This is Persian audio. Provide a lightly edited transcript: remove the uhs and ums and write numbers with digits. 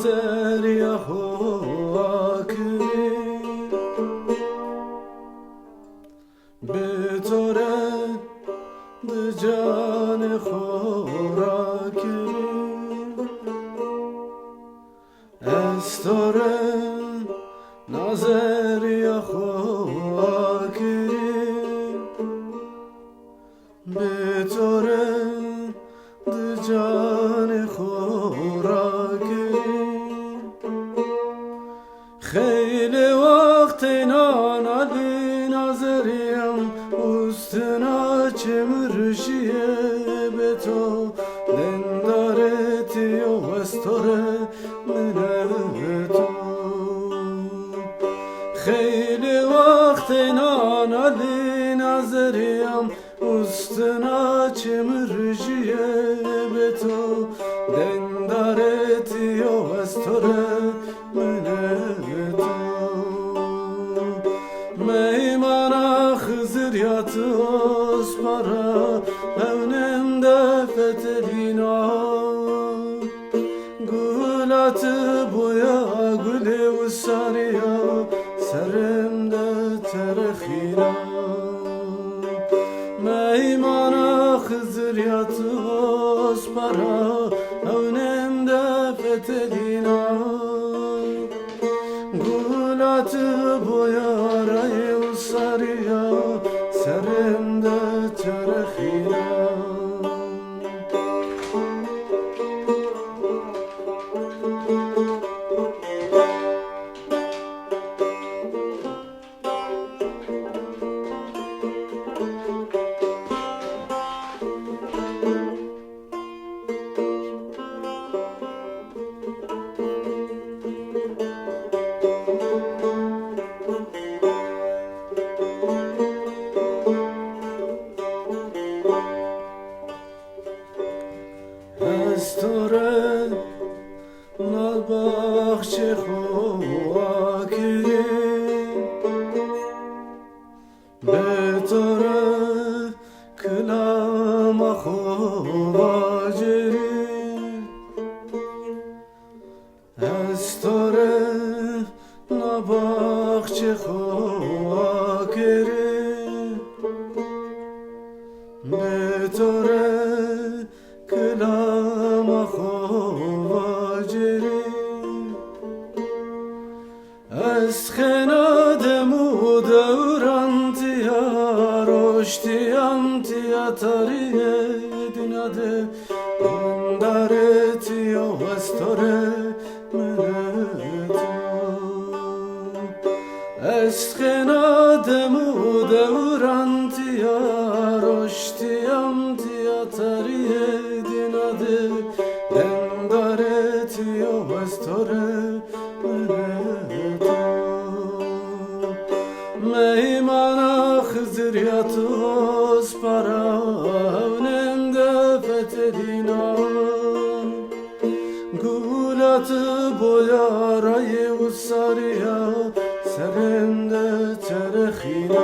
نظر یا خواکری به طوره ده جان خوراکری استوره نظر یا خواکری به طوره ده جان خوراکری خیلی وقت نان علی نظریم استنا چمرشیه به تو دندارتی و استوره منه تو خیلی وقت نان علی نظریم استنا چمرشیه به تو دندارتی و استوره منه تو میمانا خزریات اسپارا اونم دفت دینا گلات بویا گل و ساریا سرم ده ترخینا میمانا خزریات اسپارا اونم دفت دینا گلات بویا رای و ساریا سرم ده ترخینا استوره نالباخچه خواکری به طوره کلام خواجری استوره نالباخچه خواکری به طوره کلام خواجری از خنادم و دوران تیا رشتیم تیا تاریه دیناده انداره تیا وستاره منه تو از خنادم و دوران تیا رشتیم تیا تاریه دیناده دنداره تیا وستاره منه تو میمانا خزریات اسپارا اونم دفت دینا گولات بویا رای و ساریا سرم ده ترخینا